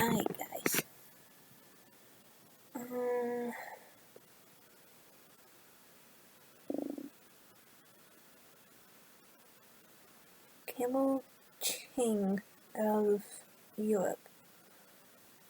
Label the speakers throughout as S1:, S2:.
S1: Alright, guys. Camel King of Europe.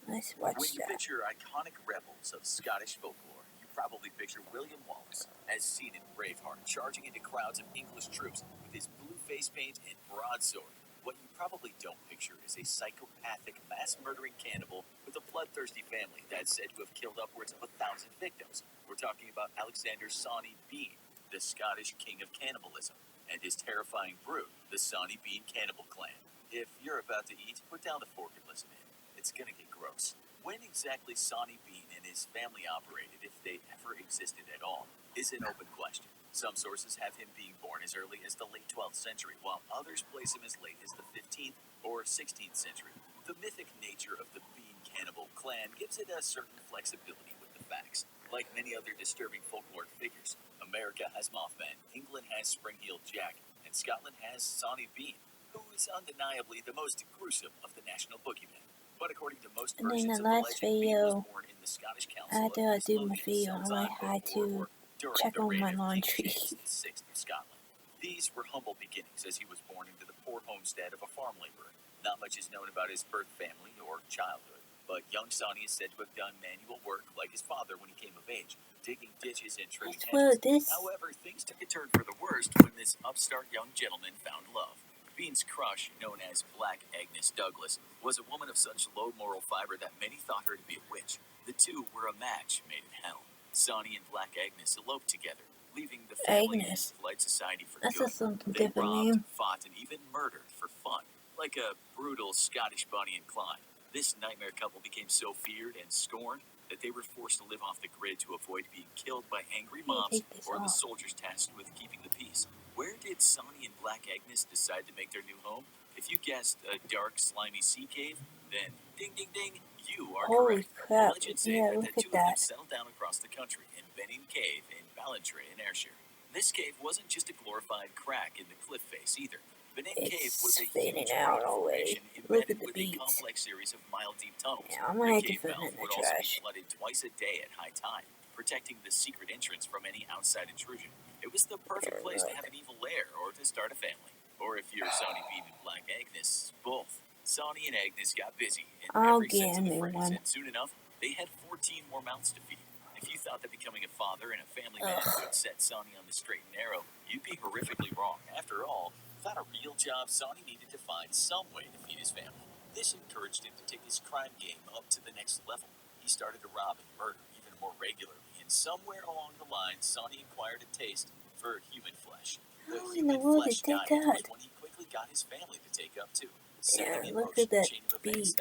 S1: Let's watch
S2: When you
S1: that.
S2: picture iconic rebels of Scottish folklore, you probably picture William Wallace, as seen in Braveheart, charging into crowds of English troops with his blue face paint and broadsword. What you probably don't picture is a psychopathic, mass-murdering cannibal with a bloodthirsty family that's said to have killed upwards of 1,000 victims. We're talking about Alexander Sawney Bean, the Scottish king of cannibalism, and his terrifying brood, the Sawney Bean Cannibal Clan. If you're about to eat, put down the fork and listen in. It's gonna get gross. When exactly Sawney Bean and his family operated, if they ever existed at all, is an open question. Some sources have him being born as early as the late 12th century, while others place him as late as the 15th or 16th century. The mythic nature of the Bean cannibal clan gives it a certain flexibility with the facts. Like many other disturbing folkloric figures, America has Mothman, England has Spring-Heeled Jack, and Scotland has Sawney Bean, who is undeniably the most gruesome of the national boogeymen. But according to most versions of the legend, Bean was born in the Scottish Council of Castellonian sometime before or during the reign of King James VI of Scotland. These were humble beginnings, as he was born into the poor homestead of a farm laborer. Not much is known about his birth family or childhood, but young Sawney is said to have done manual work like his father when he came of age, digging ditches and trimming hedges. However, things took a turn for the worst when this upstart young gentleman found love. Bean's crush, known as Black Agnes Douglas, was a woman of such low moral fiber that many thought her to be a witch. The two were a match made in hell. Sawney and Black Agnes eloped together, leaving the family in polite society for good. They robbed, fought, and even murdered for fun. Like a brutal Scottish Bonnie and Clyde, this nightmare couple became so feared and scorned that they were forced to live off the grid to avoid being killed by angry mobs or the soldiers tasked with keeping the peace. Where did Sawney and Black Agnes decide to make their new home? If you guessed a dark, slimy sea cave, then ding, ding, ding, you are correct.
S1: Crap.
S2: Legends say that two of them settled down across the country in Benin Cave in Ballantrae in Ayrshire. This cave wasn't just a glorified crack in the cliff face either. Benin Cave was a huge rock formation embedded with a complex series of mile-deep tunnels. The cave mouth would also be flooded twice a day at high tide, protecting the secret entrance from any outside intrusion. It was the perfect place to have an evil lair or to start a family. Or if you're Sawney Bean and Black Agnes, both. Sawney and Agnes got busy in every sense of the phrase, and soon enough, they had 14 more mouths to feed. If you thought that becoming a father and a family man would set Sawney on the straight and narrow, you'd be horrifically wrong. After all, without a real job, Sawney needed to find some way to feed his family. This encouraged him to take his crime game up to the next level. He started to rob and murder even more regularly, and somewhere along the line, Sawney acquired a taste for human flesh. The human flesh diet was when he quickly got his family to take up too.
S1: Yeah, look at that beak.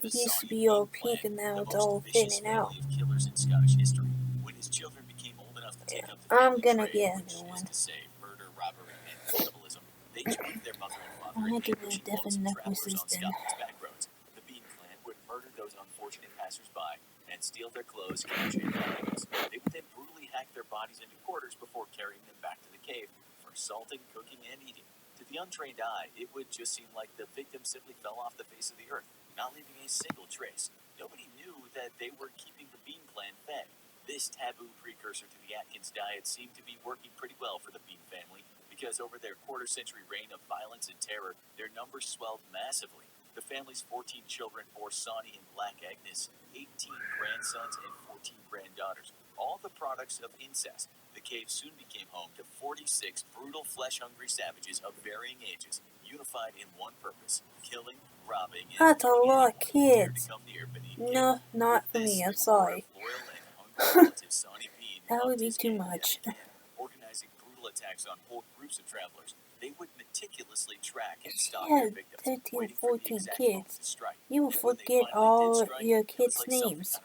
S1: It used to be all pink and now it's all thinning out.
S2: When his children became old enough to take up the
S1: I'm gonna
S2: trade,
S1: get a
S2: which
S1: new
S2: is
S1: one.
S2: to say murder, robbery, and cannibalism, they joined their mother and father
S1: I
S2: in
S1: had to do
S2: ambushing
S1: different
S2: lonesome travelers
S1: necklaces
S2: on
S1: then.
S2: Scotland's back roads. The Bean clan would murder those unfortunate passers-by and steal their clothes, cash, and valuables. They would then brutally hack their bodies into quarters before carrying them back to the cave for salting, cooking, and eating. To the untrained eye, it would just seem like the victim simply fell off the face of the earth, not leaving a single trace. Nobody knew that they were keeping the Bean clan fed. This taboo precursor to the Atkins diet seemed to be working pretty well for the Bean family, because over their quarter-century reign of violence and terror, their numbers swelled massively. The family's 14 children bore Sawney and Black Agnes, 18 grandsons and 14 granddaughters, all the products of incest. The cave soon became home to 46 brutal, flesh-hungry savages of varying ages, unified in one purpose: killing, robbing, and
S1: That's a lot of kids. No, not for me, I'm sorry. That would be too much.
S2: Organizing brutal attacks on whole groups of travelers, they would meticulously track and stalk their victims,
S1: 13, 14 kids. You will forget all your kids' names.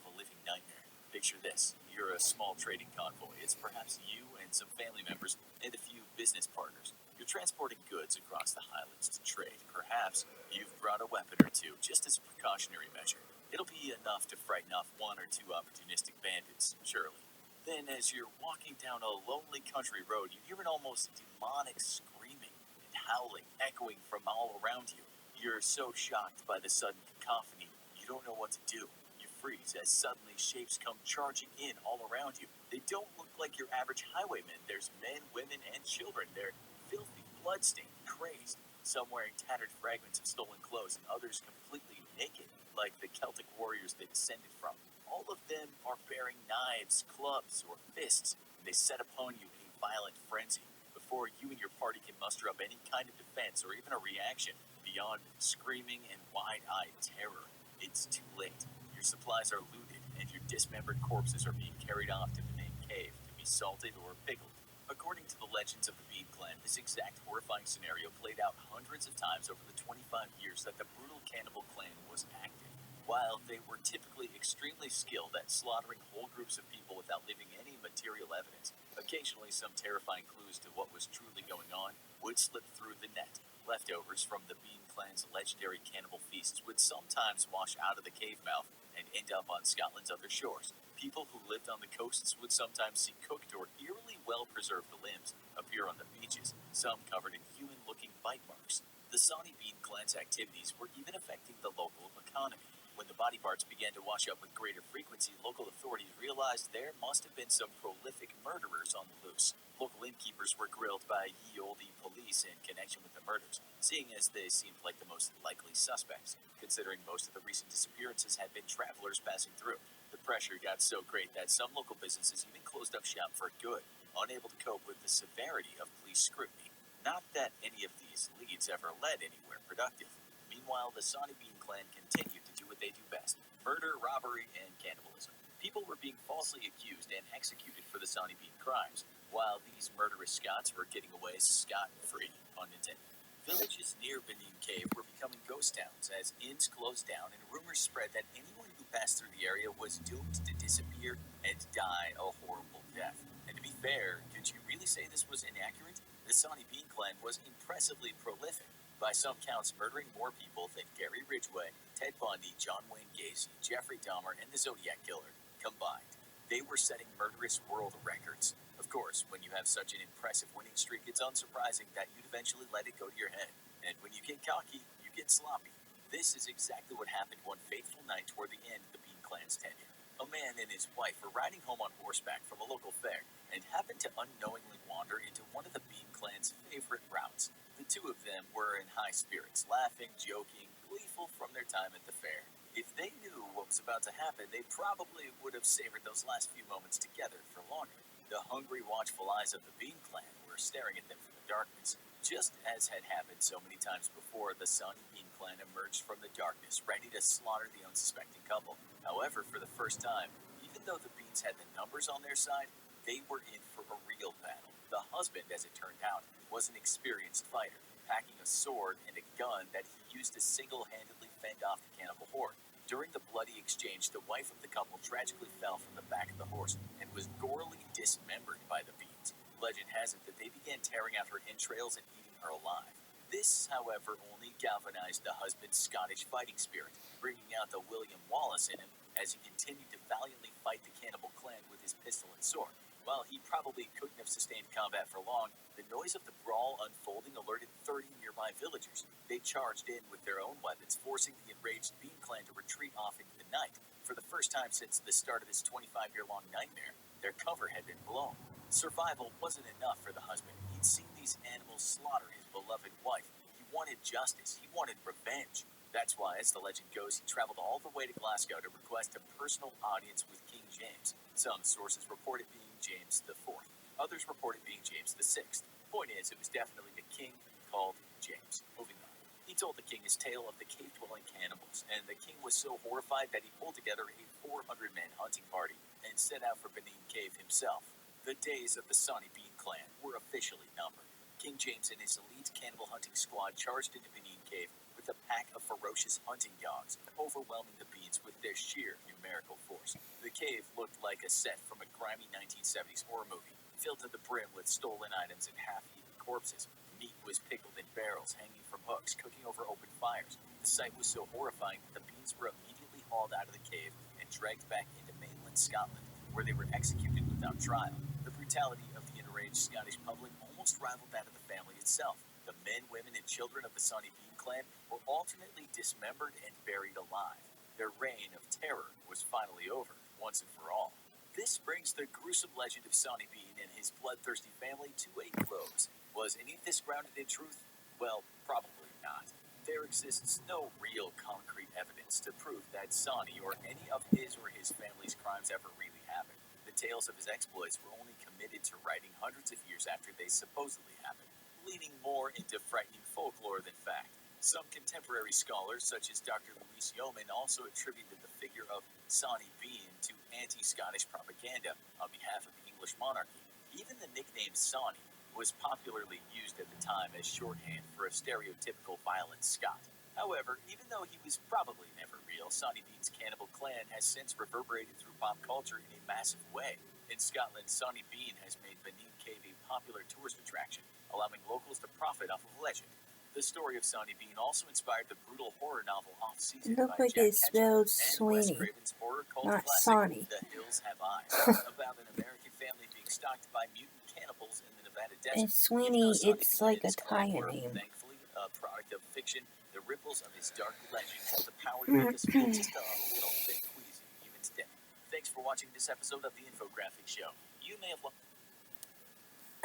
S2: Picture this. You're a small trading convoy. It's perhaps you and some family members and a few business partners. You're transporting goods across the Highlands to trade. Perhaps you've brought a weapon or two just as a precautionary measure. It'll be enough to frighten off one or two opportunistic bandits, surely. Then, as you're walking down a lonely country road, you hear an almost demonic screaming and howling echoing from all around you. You're so shocked by the sudden cacophony, You don't know what to do. You freeze as suddenly shapes come charging in all around you. They don't look like your average highwaymen. There's men, women, and children. They're filthy, bloodstained, crazed. Some wearing tattered fragments of stolen clothes, and others completely naked, like the Celtic warriors they descended from. All of them are bearing knives, clubs, or fists, and they set upon you in a violent frenzy. Before you and your party can muster up any kind of defense or even a reaction beyond screaming and wide-eyed terror, it's too late. Your supplies are looted, and your dismembered corpses are being carried off to the main cave to be salted or pickled. According to the legends of the Bean Clan, this exact horrifying scenario played out hundreds of times over the 25 years that the brutal cannibal clan was active. While they were typically extremely skilled at slaughtering whole groups of people without leaving any material evidence, occasionally some terrifying clues to what was truly going on would slip through the net. Leftovers from the Bean Clan's legendary cannibal feasts would sometimes wash out of the cave mouth and end up on Scotland's other shores. People who lived on the coasts would sometimes see cooked or eerily well-preserved limbs appear on the beaches, some covered in human-looking bite marks. The Sawney Bean Clan's activities were even affecting the local economy. When the body parts began to wash up with greater frequency, local authorities realized there must have been some prolific murderers on the loose. Local innkeepers were grilled by ye olde police in connection with the murders, seeing as they seemed like the most likely suspects, considering most of the recent disappearances had been travelers passing through. The pressure got so great that some local businesses even closed up shop for good, unable to cope with the severity of police scrutiny. Not that any of these leads ever led anywhere productive. Meanwhile, the Sawney Bean Clan continued to do what they do best: murder, robbery, and cannibalism. People were being falsely accused and executed for the Sawney Bean crimes, while these murderous Scots were getting away scot-free, pun intended. Villages near Benin Cave were becoming ghost towns as inns closed down and rumors spread that anyone who passed through the area was doomed to disappear and die a horrible death. And to be fair, could you really say this was inaccurate? The Sawney Bean Clan was impressively prolific, by some counts murdering more people than Gary Ridgway, Ted Bundy, John Wayne Gacy, Jeffrey Dahmer, and the Zodiac Killer combined. They were setting murderous world records. Of course, when you have such an impressive winning streak, it's unsurprising that you'd eventually let it go to your head. And when you get cocky, you get sloppy. This is exactly what happened one fateful night toward the end of the Bean Clan's tenure. A man and his wife were riding home on horseback from a local fair and happened to unknowingly wander into one of the Bean Clan's favorite routes. The two of them were in high spirits, laughing, joking, gleeful from their time at the fair. If they knew what was about to happen, they probably would have savored those last few moments together for longer. The hungry, watchful eyes of the Bean Clan were staring at them from the darkness. Just as had happened so many times before, the Sawney Bean Clan emerged from the darkness, ready to slaughter the unsuspecting couple. However, for the first time, even though the Beans had the numbers on their side, they were in for a real battle. The husband, as it turned out, was an experienced fighter, packing a sword and a gun that he used to single-handedly fend off the cannibal horde. During the bloody exchange, the wife of the couple tragically fell from the back of the horse and was gorily dismembered by the Beans. Legend has it that they began tearing out her entrails and eating her alive. This, however, only galvanized the husband's Scottish fighting spirit, bringing out the William Wallace in him as he continued to valiantly fight the cannibal clan with his pistol and sword. While he probably couldn't have sustained combat for long, the noise of the brawl unfolding alerted 30 nearby villagers. They charged in with their own weapons, forcing the enraged Bean Clan to retreat off into the night. For the first time since the start of this 25-year-long nightmare, their cover had been blown. Survival wasn't enough for the husband. He'd seen these animals slaughter his beloved wife. He wanted justice. He wanted revenge. That's why, as the legend goes, he traveled all the way to Glasgow to request a personal audience with King James. Some sources report it being James IV. Others report it being James VI. Point is, it was definitely the king called James. Moving on. He told the king his tale of the cave-dwelling cannibals, and the king was so horrified that he pulled together a 400-man hunting party and set out for Benin Cave himself. The days of the Sawney Bean Clan were officially numbered. King James and his elite cannibal hunting squad charged into Benin Cave with a pack of ferocious hunting dogs, overwhelming the Beans with their sheer numerical force. The cave looked like a set from a grimy 1970s horror movie, filled to the brim with stolen items and half-eaten corpses. Meat was pickled in barrels, hanging from hooks, cooking over open fires. The sight was so horrifying that the Beans were immediately hauled out of the cave and dragged back into mainland Scotland, where they were executed without trial. The brutality of the enraged Scottish public almost rivaled that of the family itself. The men, women, and children of the Sawney Bean Clan were alternately dismembered and buried alive. Their reign of terror was finally over, once and for all. This brings the gruesome legend of Sonny Bean and his bloodthirsty family to a close. Was any of this grounded in truth? Well, probably not. There exists no real concrete evidence to prove that Sonny or any of his or his family's crimes ever really happened. The tales of his exploits were only committed to writing hundreds of years after they supposedly happened, leaning more into frightening folklore than fact. Some contemporary scholars, such as Dr. Louise Yeoman, also attributed the figure of Sonny Bean to anti-Scottish propaganda on behalf of the English monarchy. Even the nickname Sonny was popularly used at the time as shorthand for a stereotypical violent Scot. However, even though he was probably never real, Sonny Bean's cannibal clan has since reverberated through pop culture in a massive way. In Scotland, Sonny Bean has made Benin Cave a popular tourist attraction, allowing locals to profit off of legend. The story of Sonny Bean also inspired the brutal horror novel Off Season
S1: Look
S2: by
S1: like
S2: Jack
S1: it's
S2: Ketchum
S1: spelled
S2: and Wes
S1: Sweeney,
S2: Craven's horror cult
S1: not
S2: classic
S1: Sonny.
S2: The Hills Have Eyes, about an American family being stalked by mutant cannibals in the Nevada
S1: And
S2: desert.
S1: Sweeney,
S2: Sonny
S1: it's
S2: Bean
S1: like
S2: and
S1: a
S2: his clan
S1: Thai
S2: were,
S1: name.
S2: thankfully, a product of fiction, the ripples of his dark legend have the power to make us feel just a little bit queasy even today. Thanks for watching this episode of the Infographic Show. You may have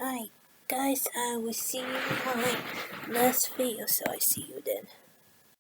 S1: Alright, guys, I will see you in my next video, so I see you then.